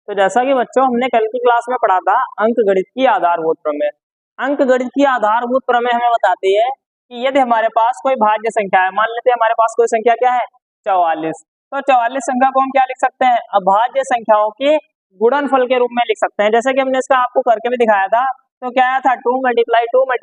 तो जैसा कि बच्चों हमने कल की क्लास में पढ़ा था अंकगणित की आधारभूत प्रमेय। अंकगणित की आधारभूत प्रमेय हमें बताती है कि यदि हमारे पास कोई भाज्य संख्या है, मान लेते हैं हमारे पास कोई संख्या क्या है 44, तो 44 संख्या को हम क्या लिख सकते हैं, अभाज्य संख्याओं के गुणनफल के रूप में लिख सकते हैं। जैसे कि हमने इसका आपको करके भी दिखाया था, तो क्या आया था 2 ×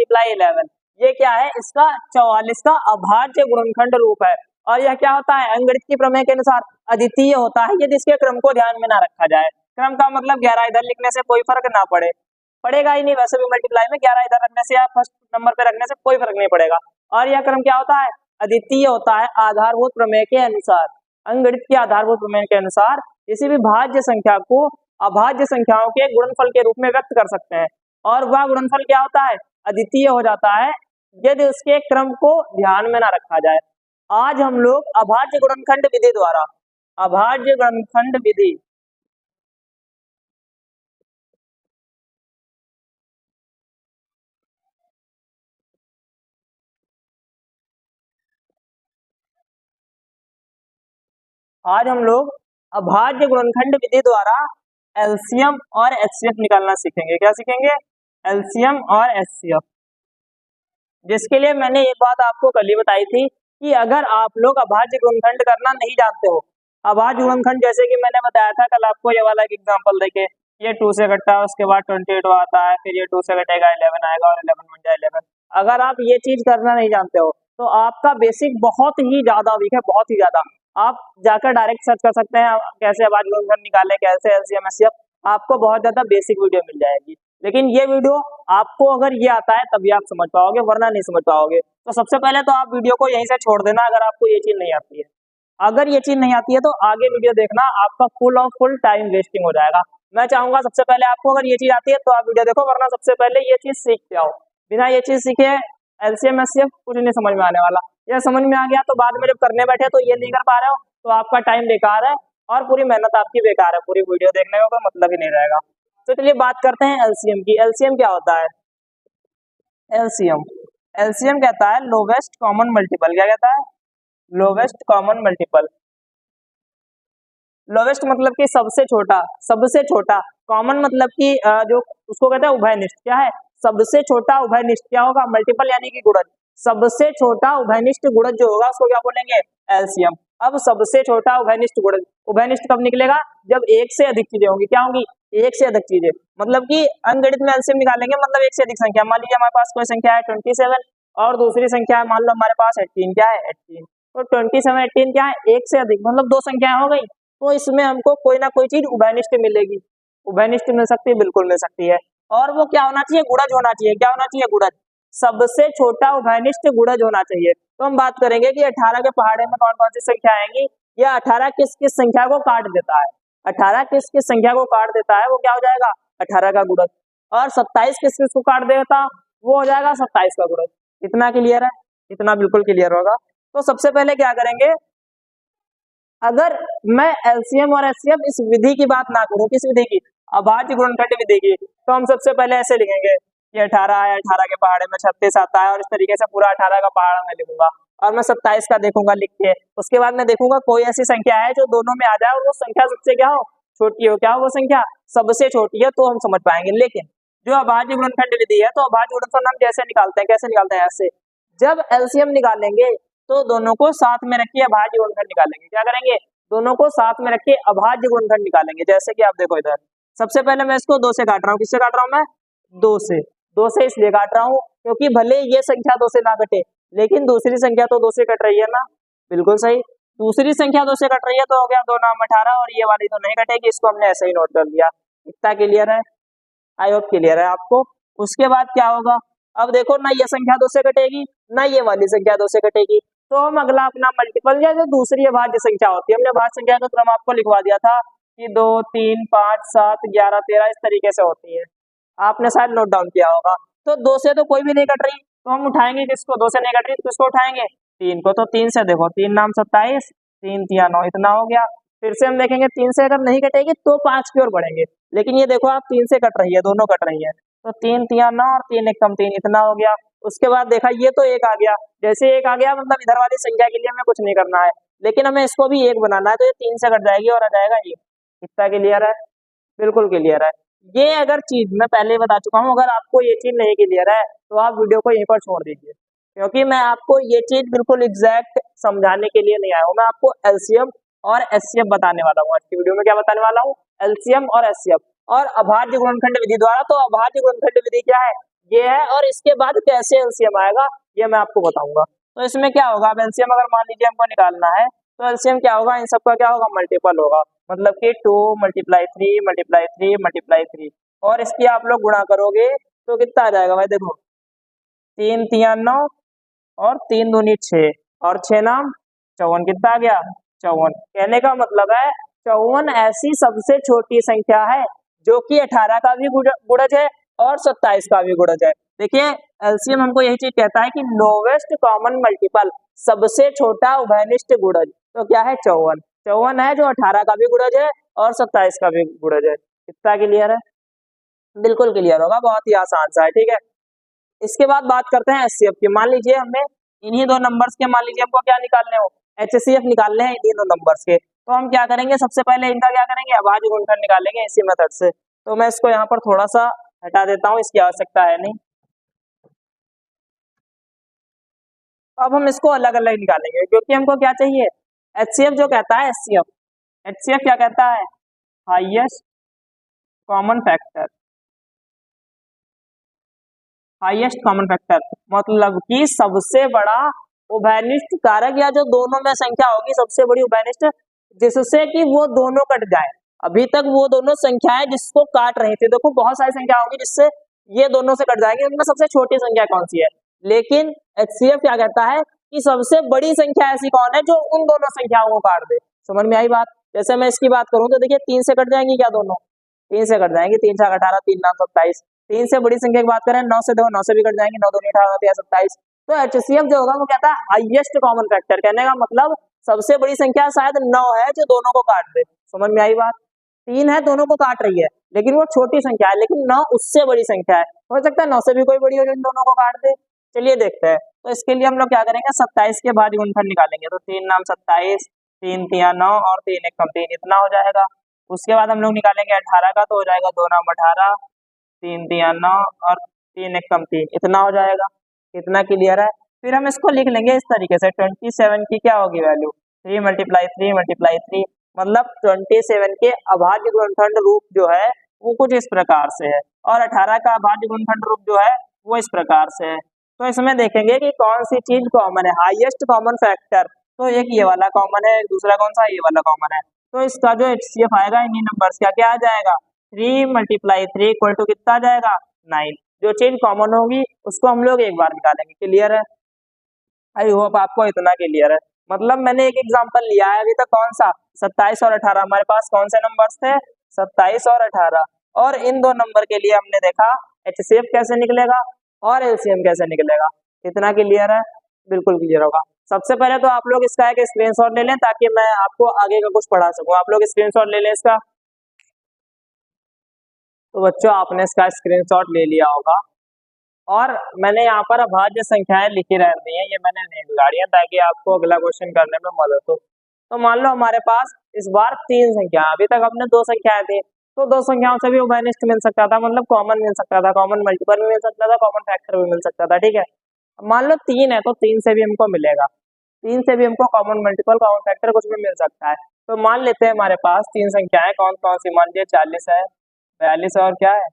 11, ये क्या है, इसका 44 का अभाज्य गुणनखंड रूप है। और यह क्या होता है, अंकगणित की प्रमेय के अनुसार अद्वितीय होता है यदि इसके क्रम को ध्यान में ना रखा जाए। क्रम का मतलब 11 इधर लिखने से कोई फर्क ना पड़ेगा ही नहीं, वैसे भी मल्टीप्लाई में 11 इधर रखने से या फर्स्ट नंबर पे रखने से कोई फर्क नहीं पड़ेगा। और यह क्रम क्या होता है, अद्वितीय होता है आधारभूत प्रमेय के अनुसार। अंकगणित की आधारभूत प्रमेय के अनुसार किसी भी भाज्य संख्या को अभाज्य संख्याओं के गुणनफल के रूप में व्यक्त कर सकते हैं, और वह गुणनफल क्या होता है, अद्वितीय हो जाता है यदि उसके क्रम को ध्यान में ना रखा जाए। आज हम लोग अभाज्य गुणनखंड विधि द्वारा, अभाज्य गुणनखंड विधि आज हम लोग अभाज्य गुणनखंड विधि द्वारा एलसीएम और एचसीएफ निकालना सीखेंगे। क्या सीखेंगे, एलसीएम और एचसीएफ। जिसके लिए मैंने एक बात आपको कल ही बताई थी कि अगर आप लोग अभाज्य गुणनखंड करना नहीं जानते हो, अभाज्य गुणनखंड जैसे कि मैंने बताया था कल आपको, ये वाला एक एग्जांपल देके, ये 2 से कटता है, उसके बाद 28 आता है, फिर ये 2 से कटेगा 11 आएगा और 11 बन जाए 11। अगर आप ये चीज करना नहीं जानते हो तो आपका बेसिक बहुत ही ज्यादा वीक है, बहुत ही ज्यादा। आप जाकर डायरेक्ट सर्च कर सकते हैं कैसे अभाज्य गुणनखंड निकाले, कैसे एलसीएम एचसीएफ, आपको बहुत ज्यादा बेसिक वीडियो मिल जाएगी। लेकिन ये वीडियो आपको अगर ये आता है तभी आप समझ पाओगे, वरना नहीं समझ पाओगे। तो सबसे पहले तो आप वीडियो को यहीं से छोड़ देना अगर आपको ये चीज नहीं आती है। अगर ये चीज नहीं आती है तो आगे वीडियो देखना, आपका फुल और फुल टाइम वेस्टिंग हो जाएगा। मैं चाहूंगा सबसे पहले आपको अगर ये चीज आती है तो आप वीडियो देखो, वरना सबसे पहले ये चीज सीख के आओ। बिना ये चीज सीखे एलसीएम एचसीएफ कुछ नहीं समझ में आने वाला। ये समझ में आ गया तो बाद में जब करने बैठे तो ये नहीं कर पा रहे हो तो आपका टाइम बेकार है और पूरी मेहनत आपकी बेकार है, पूरी वीडियो देखने का कोई मतलब ही नहीं रहेगा। तो चलिए बात करते हैं एलसीएम की। एलसीएम क्या होता है, एलसीएम एलसीएम कहता है लोवेस्ट कॉमन मल्टीपल। क्या कहता है, लोवेस्ट कॉमन मल्टीपल। लोवेस्ट मतलब कि सबसे छोटा, सबसे छोटा। कॉमन मतलब कि जो उसको कहते हैं उभयनिष्ठ। क्या है, सबसे छोटा उभयनिष्ठ। क्या होगा, मल्टीपल यानी कि गुणज। सबसे छोटा उभयनिष्ठ गुणज जो होगा उसको क्या बोलेंगे, एलसीएम। अब सबसे छोटा उभयनिष्ठ गुणज, उभयनिष्ठ कब निकलेगा, जब एक से अधिक चीजें होंगी। क्या होंगी, एक से अधिक चीजें। मतलब कि अंकगणित में एलसीएम निकालेंगे मतलब एक से अधिक संख्या। मान लीजिए हमारे पास कोई संख्या है 27 और दूसरी संख्या है मान लो हमारे पास 18। क्या है, 18। तो 27 18 क्या है, एक से अधिक, मतलब दो संख्याएं हो गई। तो इसमें हमको कोई ना कोई चीज उभयनिष्ठ मिलेगी। उभयनिष्ठ मिल सकती है, बिल्कुल मिल सकती है। और वो क्या होना चाहिए, गुणज होना चाहिए। क्या होना चाहिए, गुणज। सबसे छोटा उभयनिष्ठ गुणज होना चाहिए। तो हम बात करेंगे कि 18 के पहाड़े में कौन कौन सी संख्या आएंगी, या 18 किस किस संख्या को काट देता है। 18 किस किस संख्या को काट देता है वो क्या हो जाएगा, 18 का गुणज। और 27 किस किस को काट देता, वो हो जाएगा 27 का गुणज। इतना क्लियर है, इतना बिल्कुल क्लियर होगा। तो सबसे पहले क्या करेंगे, अगर मैं एलसीएम और एचसीएफ इस विधि की बात ना करूं, किस विधि की, अभाज्य गुणनखंड विधि की, तो हम सबसे पहले ऐसे लिखेंगे कि 18 है, 18 के पहाड़े में 36 आता है, और इस तरीके से पूरा 18 का पहाड़ा मैं लिखूंगा और मैं 27 का देखूंगा लिख के। उसके बाद मैं देखूंगा कोई ऐसी संख्या है जो दोनों में आ जाए और वो संख्या सबसे क्या हो, छोटी हो। क्या हो वो संख्या, सबसे छोटी है, तो हम समझ पाएंगे। लेकिन जो अभाज्य गुणनखंड विधि है, तो अभाज्य गुणनखंड हम जैसे निकालते हैं, कैसे निकालते हैं, ऐसे। जब एलसीएम निकालेंगे तो दोनों को साथ में रखिए अभाज्य गुणनखंड निकालेंगे। क्या करेंगे, दोनों को साथ में रखिए अभाज्य गुणनखंड निकालेंगे। जैसे कि आप देखो इधर, सबसे पहले मैं इसको 2 से काट रहा हूँ। किससे काट रहा हूँ मैं, 2 से। 2 से इसलिए काट रहा हूँ क्योंकि भले ये संख्या 2 से ना कटे, लेकिन दूसरी संख्या तो 2 से कट रही है ना, बिल्कुल सही। दूसरी संख्या 2 से कट रही है तो हो गया 2 नाम 18, और ये वाली तो नहीं कटेगी, इसको हमने ऐसे ही नोट कर दिया। इतना क्लियर है, आई होप क्लियर है आपको। उसके बाद क्या होगा, अब देखो ना ये संख्या 2 से कटेगी, ना ये वाली संख्या 2 से कटेगी। तो हम अगला अपना मल्टीपल या जो दूसरी अभाज्य संख्या होती है, हमने अभाज्य संख्या का क्रम आपको लिखवा दिया था कि 2 3 5 7 11 13 इस तरीके से होती है, आपने शायद नोट डाउन किया होगा। तो 2 से तो कोई भी नहीं कट रही, तो हम उठाएंगे किसको, 2 से नहीं कट रही तो किसको उठाएंगे, 3 को। तो 3 से देखो, 3 नाम 27, 3 3 9, इतना हो गया। फिर से हम देखेंगे 3 से अगर नहीं कटेगी तो 5 की ओर बढ़ेंगे, लेकिन ये देखो आप 3 से कट रही है, दोनों कट रही है। तो 3 3 9 और 3 1 3, इतना हो गया। उसके बाद देखा ये तो 1 आ गया, जैसे 1 आ गया मतलब इधर वाली संख्या के लिए हमें कुछ नहीं करना है, लेकिन हमें इसको भी 1 बनाना है, तो ये 3 से कट जाएगी और आ जाएगा 1। इतना क्लियर है। बिल्कुल क्लियर है। ये अगर चीज मैं पहले ही बता चुका हूँ, अगर आपको ये चीज नहीं क्लियर है तो आप वीडियो को यहीं पर छोड़ दीजिए, क्योंकि मैं आपको ये चीज बिल्कुल एग्जैक्ट समझाने के लिए नहीं आया हूँ। मैं आपको एलसीएम और एचसीएफ बताने वाला हूँ आज की वीडियो में। क्या बताने वाला हूँ? एलसीएम और एचसीएफ और अभाज्य गुणनखंड विधि द्वारा। तो अभाज्य गुणनखंड विधि क्या है? ये है, और इसके बाद कैसे एलसीएम आएगा ये मैं आपको बताऊंगा। तो इसमें क्या होगा, अब एलसीएम अगर मान लीजिए हमको निकालना है तो एलसीएम क्या होगा, इन सबका क्या होगा, मल्टीपल होगा। मतलब कि 2 × 3 × 3 × 3, और इसकी आप लोग गुणा करोगे तो कितना आ जाएगा भाई? देखो 3 × 3 = 9 और 3 दूनी 6 और 6 नाम 54। कितना आ गया? 54। कहने का मतलब है 54 ऐसी सबसे छोटी संख्या है जो कि 18 का भी गुणज है और 27 का भी गुणज है। देखिए एलसीएम हमको यही चीज कहता है कि लोवेस्ट कॉमन मल्टीपल, सबसे छोटा उभयनिष्ठ गुणज। तो क्या है? 54। 54 है जो 18 का भी गुणज है और 27 का भी गुणज है। कितना क्लियर है? बिल्कुल क्लियर होगा, बहुत ही आसान सा है। ठीक है, इसके बाद बात करते हैं एचसीएफ की। मान लीजिए हमें इन्हीं दो नंबर्स के, मान लीजिए हमको क्या निकालने हो, एचसीएफ निकालने हैं इन्हीं दो नंबर्स के। तो हम क्या करेंगे, सबसे पहले इनका क्या करेंगे, अभाज्य गुणनखंड निकालेंगे इसी मेथड से। तो मैं इसको यहाँ पर थोड़ा सा हटा देता हूँ, इसकी आवश्यकता है नहीं। अब हम इसको अलग अलग निकालेंगे, क्योंकि हमको क्या चाहिए, एचसीएफ जो कहता है, एचसीएफ क्या कहता है, highest common factor. Highest common factor मतलब कि सबसे बड़ा उभयनिष्ठ कारक, या जो दोनों में संख्या होगी सबसे बड़ी उभयनिष्ठ, जिससे कि वो दोनों कट जाए। अभी तक वो दोनों संख्याएं जिसको काट रही थी, देखो बहुत सारी संख्या होगी जिससे ये दोनों से कट जाएंगे, उनमें सबसे छोटी संख्या कौन सी है। लेकिन एचसीएफ क्या कहता है कि सबसे बड़ी संख्या ऐसी कौन है जो उन दोनों संख्याओं को काट दे। समझ में आई बात? जैसे मैं इसकी बात करूं तो देखिए 3 से कट जाएंगी क्या दोनों? 3 से कट जाएंगी, 3 × 18, 3 × 9 = 27। 3 से बड़ी संख्या की बात करें, 9 से देखो 9 से भी कट जाएंगी, 9 दूनी 18, 9 27। तो एचसीएफ जो होगा वो कहता है हाईएस्ट कॉमन फैक्टर। कहने का मतलब सबसे बड़ी संख्या शायद 9 है जो दोनों को काट दे। समझ में आई बात? 3 है दोनों को काट रही है, लेकिन वो छोटी संख्या है, लेकिन 9 उससे बड़ी संख्या है। हो सकता है 9 से भी कोई बड़ी हो जो इन दोनों को काट दे। चलिए देखते हैं। तो इसके लिए हम लोग क्या करेंगे, 27 के भाज्य गुणनखंड निकालेंगे। तो 3 नाम 27, 3 × 3 = 9 और 3 × 1 = 3, इतना हो जाएगा। उसके बाद हम लोग निकालेंगे 18 का, तो हो जाएगा 2 नाम 18, 3 × 3 = 9 और 3 × 1 = 3, इतना हो जाएगा। इतना क्लियर है? फिर हम इसको लिख लेंगे इस तरीके से, 27 की क्या होगी वैल्यू, 3 × 3 × 3, मतलब 27 के अभाज्य गुणनखंड रूप जो है वो कुछ इस प्रकार से है, और 18 का अभाज्य गुणनखंड रूप जो है वो इस प्रकार से है। तो इसमें देखेंगे कि कौन सी चीज कॉमन है, हाईएस्ट कॉमन फैक्टर। तो एक ये वाला कॉमन है, दूसरा कौन सा, ये वाला कॉमन है। तो इसका जो एचसीएफ आएगा इन्हीं नंबर्स का क्या आ जाएगा, 3 × 3 = कितना आ जाएगा, 9। जो चीज कॉमन होगी उसको हम लोग एक बार निकालेंगे। क्लियर है? आई होप आपको इतना क्लियर है। मतलब मैंने एक एग्जांपल लिया है अभी तक, कौन सा, 27 और 18। हमारे पास कौन से नंबर्स थे, 27 और 18, और इन दो नंबर के लिए हमने देखा एचसीएफ कैसे निकलेगा और एलसीएम कैसे निकलेगा। इतना क्लियर है? बिल्कुल क्लियर होगा। सबसे पहले तो आप लोग इसका एक स्क्रीनशॉट ले लें ताकि मैं आपको आगे का कुछ पढ़ा सकूं। आप लोग स्क्रीनशॉट ले लें इसका। तो बच्चों आपने इसका स्क्रीनशॉट ले लिया होगा, और मैंने यहाँ पर अभाज्य संख्याएं लिखी रहती हैं, ये मैंने नहीं बिगाड़ी है ताकि आपको अगला क्वेश्चन करने में मदद हो। तो मान लो हमारे पास इस बार 3 संख्या, अभी तक हमने 2 संख्याएं थी, तो 2 संख्याओं से भी उभयनिष्ठ मिल सकता था, मतलब कॉमन मिल सकता था, कॉमन मल्टीपल भी मिल सकता था, कॉमन फैक्टर भी मिल सकता था। ठीक है, अब मान लो 3 है तो 3 से भी हमको मिलेगा, 3 से भी हमको कॉमन मल्टीपल, कॉमन फैक्टर कुछ भी मिल सकता है। तो मान लेते हैं हमारे पास 3 संख्याएं कौन कौन सी, मान लीजिए 40 है, 42 और क्या है,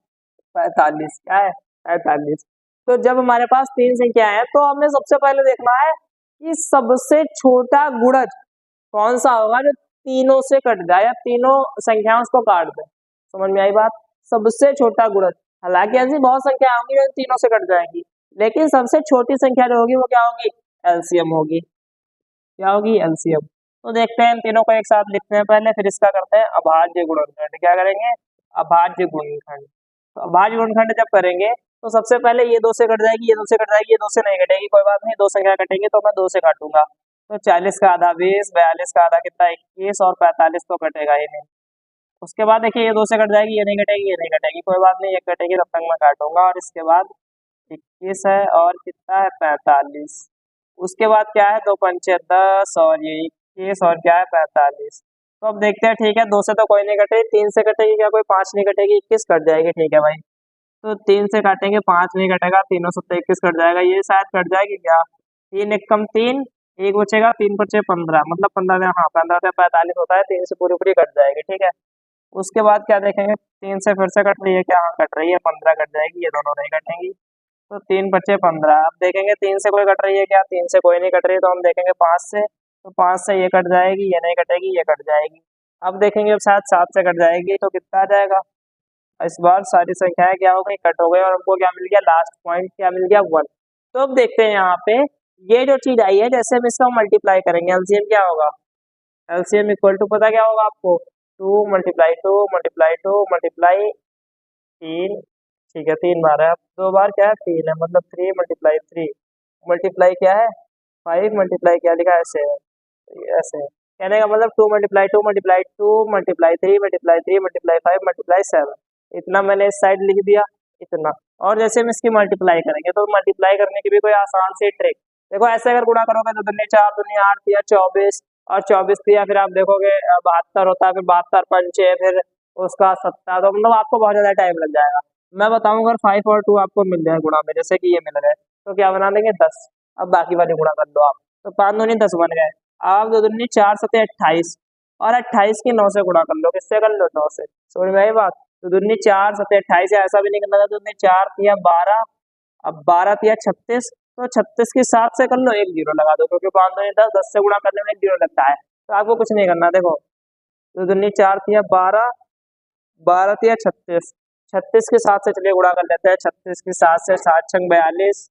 45, क्या है, 45। तो जब हमारे पास 3 संख्या है तो हमें सबसे पहले देखना है कि सबसे छोटा गुणज कौन सा होगा जो तीनों से कट जाए या तीनों संख्याओं को काट दे। समझ में आई बात? सबसे छोटा गुणज, हालांकि ऐसी बहुत संख्या होंगी जो तीनों से कट जाएंगी, लेकिन सबसे छोटी संख्या जो होगी वो क्या होगी, एलसीएम होगी। क्या होगी, एलसीएम। तो देखते हैं इन तीनों को एक साथ लिखते हैं पहले, फिर इसका करते हैं अभाज्य गुणनखंड। क्या करेंगे, अभाज्य गुणनखंड। तो अभाज्य गुणनखंड जब करेंगे तो सबसे पहले ये 2 से कट जाएगी, ये 2 से कट जाएगी, ये 2 से नहीं कटेगी, कोई बात नहीं, 2 संख्या कटेंगे तो मैं 2 से काटूंगा। तो 40 का आधा 20, 42 का आधा कितना 21, और 45 तो कटेगा ही नहीं। उसके बाद देखिए ये 2 से कट जाएगी, ये नहीं कटेगी, ये नहीं कटेगी, कोई बात नहीं, ये कटेगी, तब तक मैं काटूंगा। और इसके बाद 21 है और कितना है 45। उसके बाद क्या है, 2 × 5 = 10 और ये 21 और क्या है 45। तो अब देखते हैं, ठीक है, 2 से तो कोई नहीं कटेगी, 3 से कटेगी क्या, कोई 5 नहीं कटेगी, 21 कट जाएगी, ठीक है भाई। तो 3 से काटेंगे, 5 नहीं कटेगा, तीनों से तो 21 कट जाएगा, ये शायद कट जाएगी क्या, 3 एक कम 3, एक बचेगा, 3 बचे 15, मतलब 15 हाँ 15 से 45 होता है, 3 से पूरी पूरी कट जाएगी, ठीक है। उसके बाद क्या देखेंगे, 3 से फिर से कट रही है क्या, हाँ कट रही है, 15 कट जाएगी, ये दोनों नहीं कटेंगी, तो 3 बचे 15। अब देखेंगे 3 से कोई कट रही है क्या, 3 से कोई नहीं कट रही है, तो हम देखेंगे 5 से, तो 5 से ये कट जाएगी, ये नहीं कटेगी, ये कट जाएगी। अब देखेंगे अब शायद 7 से कट जाएगी, तो कितना आ जाएगा, इस बार सारी संख्याएं क्या हो गई, कट हो गई, और हमको क्या मिल गया, लास्ट पॉइंट क्या मिल गया, 1। तो अब देखते हैं यहाँ पे ये जो चीज आई है, जैसे हम इसका मल्टीप्लाई करेंगे, एलसीएम क्या होगा, एलसीएम इक्वल टू पता क्या होगा आपको, 2 मल्टीप्लाई 2 मल्टीप्लाई 2 मल्टीप्लाई 3, ठीक है 3 बार है, अब 2 बार क्या है 3 है, मतलब 3 मल्टीप्लाई 3 मल्टीप्लाई क्या है 5 मल्टीप्लाई क्या लिखा है, ऐसे है, ऐसे है। कहने का मतलब 2 multiply 2 multiply 2 multiply 3 multiply 3 multiply 5 multiply 7, इतना मैंने इस साइड लिख दिया, इतना। और जैसे हम इसकी मल्टीप्लाई करेंगे, तो मल्टीप्लाई करने की भी कोई आसान सी ट्रिक, देखो ऐसे अगर गुणा करोगे तो दुनिया 4 दुनिया 8 या 24, और 24 दिया, फिर आप देखोगे 72 होता है, फिर 72 पंचे, फिर उसका 7, तो मतलब आपको बहुत ज्यादा टाइम लग जाएगा। मैं बताऊं, अगर 5 और 2 आपको मिल जाए गुणा में, जैसे कि ये मिल रहा है, तो क्या बना देंगे 10, अब बाकी वाली गुणा कर लो आप, तो 5 दूनी 10 बन गए, आप 2 दूनी 4 7 28, और 28 की 9 से गुणा कर लो, किससे कर लो 9 से, समझ में आई बात। तो दूनी 4 7 28 है, ऐसा भी नहीं करना था, दूनी 4 तिया 12, अब 12 तिया 36, तो 36 की 7 से कर लो, एक जीरो लगा दो, क्योंकि 5 दूनी 10, 10 से गुणा करने में एक जीरो लगता है, तो आपको कुछ नहीं करना, देखो तो दूनी 4 तिया 12, 12 तिया 36, 36 के 7 से चलिए गुणा कर लेते हैं, 36 की 7 से 7 छंग 42,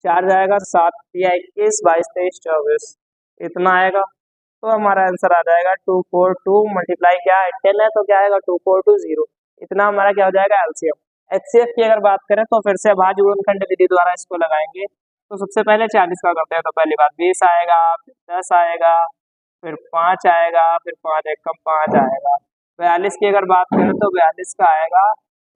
4 जाएगा, 7 तिया 21, 22 23 24, इतना आएगा। तो हमारा आंसर आ जाएगा 242 मल्टीप्लाई क्या है 10 है, तो क्या आएगा 2420, इतना हमारा क्या हो जाएगा एलसीएम। एचसीएफ की अगर बात करें, तो फिर से भाज्य गुणनखंड विधि द्वारा इसको लगाएंगे, तो सबसे पहले 40 का करते हैं, तो पहली बात 20 आएगा, फिर 10 आएगा, फिर 5 आएगा, फिर 5 एक कम 5 आएगा। 42 की अगर बात करें, तो 42 का आएगा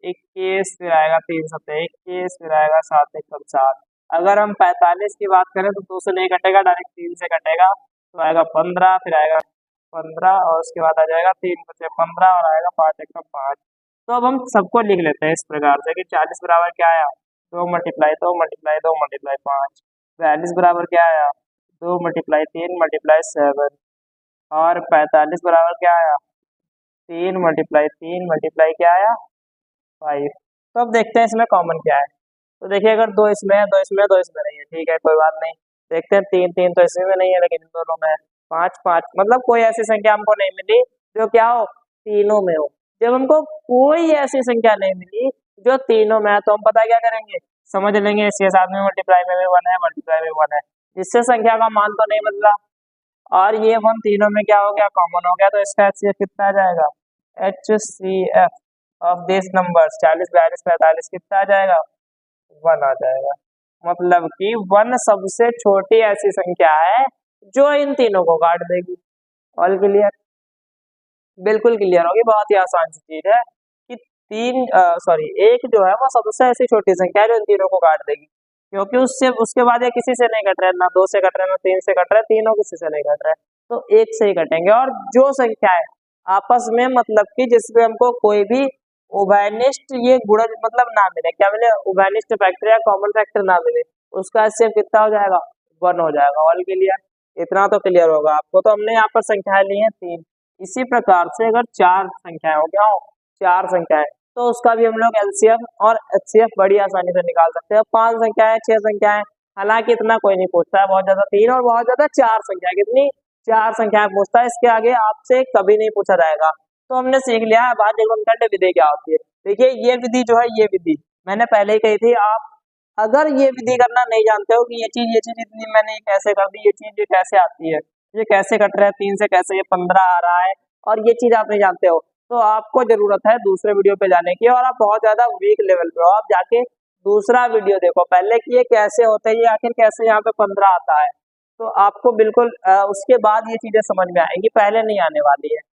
21, फिर आएगा 3 7 21, फिर आएगा 7 एक कम 7। अगर हम 45 की बात करें, तो 2 से नहीं कटेगा, डायरेक्ट 3 से कटेगा, तो आएगा 15, फिर आएगा 15, और उसके बाद आ जाएगा 3 बचे 15, और आएगा 5 एक कम 5। तो अब हम सबको लिख लेते हैं इस प्रकार से कि 40 बराबर क्या आया, 2 मल्टीप्लाई 2 मल्टीप्लाई 2 मल्टीप्लाई 5। 42 बराबर क्या आया, 2 मल्टीप्लाई 3 मल्टीप्लाई 7, और 45 बराबर क्या आया, 3 मल्टीप्लाई 3 मल्टीप्लाई क्या आया 5। तो अब देखते हैं इसमें कॉमन क्या है, तो देखिए अगर 2 इसमें है, 2 इसमें है, 2 इसमें नहीं है, ठीक है कोई बात नहीं। देखते हैं 3 3 तो इसमें नहीं है, लेकिन इन दोनों में है, 5 5, मतलब कोई ऐसी संख्या हमको नहीं मिली जो क्या हो, तीनों में हो। जब हमको कोई ऐसी संख्या नहीं मिली जो तीनों में है, तो हम पता क्या करेंगे, समझ लेंगे इसके साथ में मल्टीप्लाई में भी 1 है, मल्टीप्लाई में 1 है, जिससे संख्या का मान तो नहीं बदला, और ये 1 तीनों में क्या हो गया, कॉमन हो गया, तो इसका एचसीएफ कितना आ जाएगा, एचसीएफ ऑफ दिस नंबर्स 40 42 45 कितना आ जाएगा, 1 आ जाएगा। मतलब कि 1 सबसे छोटी ऐसी संख्या है जो इन तीनों को काट देगी। ऑल क्लियर, बिल्कुल क्लियर होगी, बहुत ही आसान सी चीज है कि एक जो है वो सबसे ऐसी छोटी संख्या है जो इन तीनों को काट देगी, क्योंकि उससे उसके बाद ये किसी से नहीं कट रहा है, ना 2 से कट रहा है, ना 3 से कट रहा है, तीनों किसी से नहीं कट रहा है, तो एक से ही कटेंगे। और जो संख्या है आपस में, मतलब कि जिसमें हमको कोई भी उभयनिष्ठ ये गुणज मतलब ना मिले, क्या मिले, उभयनिष्ठ फैक्टर या कॉमन फैक्टर ना मिले, उसका एचसीएफ कितना हो जाएगा, 1 हो जाएगा। ऑल क्लियर, इतना तो क्लियर होगा आपको। तो हमने यहाँ पर संख्याएं ली हैं 3, इसी प्रकार से अगर 4 संख्याएं हो क्या हो, 4 संख्याएं, तो उसका भी हम लोग एलसीएम और एचसीएफ बड़ी आसानी से निकाल सकते हैं। 5 संख्याएं 6 संख्याएं, हालांकि इतना कोई नहीं पूछता है, बहुत ज्यादा 3 और बहुत ज्यादा 4 संख्या, कितनी 4 संख्याएं पूछता है, इसके आगे आपसे कभी नहीं पूछा जाएगा। तो हमने सीख लिया है भाज्य गुणनखंड विधि क्या होती है। देखिए ये विधि जो है, ये विधि मैंने पहले ही कही थी, आप अगर ये विधि करना नहीं जानते हो कि ये चीज इतनी मैंने कैसे कर दी, ये चीज ये कैसे आती है, ये कैसे कट रहा है, 3 से कैसे ये 15 आ रहा है, और ये चीज आप नहीं जानते हो, तो आपको जरूरत है दूसरे वीडियो पे जाने की, और आप बहुत ज्यादा वीक लेवल पे हो, आप जाके दूसरा वीडियो देखो पहले कि ये कैसे होता है, ये आखिर कैसे यहाँ पे 15 आता है, तो आपको बिल्कुल उसके बाद ये चीजें समझ में आएंगी, पहले नहीं आने वाली है।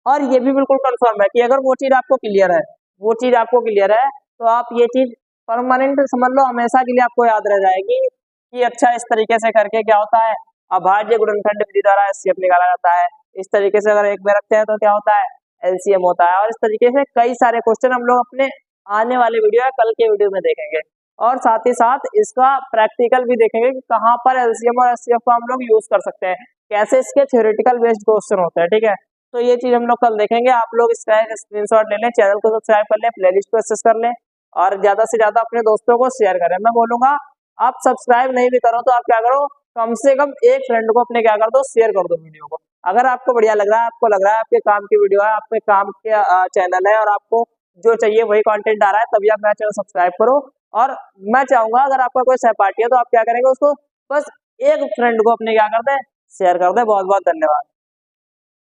और ये भी बिल्कुल कंफर्म है कि अगर वो चीज आपको क्लियर है, वो चीज आपको क्लियर है, तो आप ये चीज परमानेंट समझ लो, हमेशा के लिए आपको याद रह जाएगी कि अच्छा इस तरीके से करके क्या होता है, अभाज्य गुणनखंड विधि द्वारा एचसीएफ निकाला जाता है। इस तरीके से अगर एक में रखते हैं तो क्या होता है, एलसीएम होता है। और इस तरीके से कई सारे क्वेश्चन हम लोग अपने आने वाले वीडियो या कल के वीडियो में देखेंगे, और साथ ही साथ इसका प्रैक्टिकल भी देखेंगे कि कहाँ पर एलसीएम और एचसीएफ को हम लोग यूज कर सकते हैं, कैसे इसके थ्योरेटिकल बेस्ड क्वेश्चन होते हैं। ठीक है, तो ये चीज हम लोग कल देखेंगे। आप लोग इसका एक स्क्रीनशॉट ले लें, चैनल को सब्सक्राइब कर लें, प्लेलिस्ट को एक्सेस कर लें और ज्यादा से ज्यादा अपने दोस्तों को शेयर करें। मैं बोलूंगा आप सब्सक्राइब नहीं भी करो तो आप क्या करो, कम से कम एक फ्रेंड को अपने क्या कर दो, शेयर कर दो वीडियो को। अगर आपको बढ़िया लग रहा है, आपको लग रहा है आपके काम की वीडियो है, आपके काम के चैनल है और आपको जो चाहिए वही कंटेंट आ रहा है, तभी आप मेरा चैनल सब्सक्राइब करो। और मैं चाहूंगा अगर आपका कोई सहपाठी है तो आप क्या करेंगे, उसको बस एक फ्रेंड को अपने क्या कर दे, शेयर कर दे। बहुत बहुत धन्यवाद।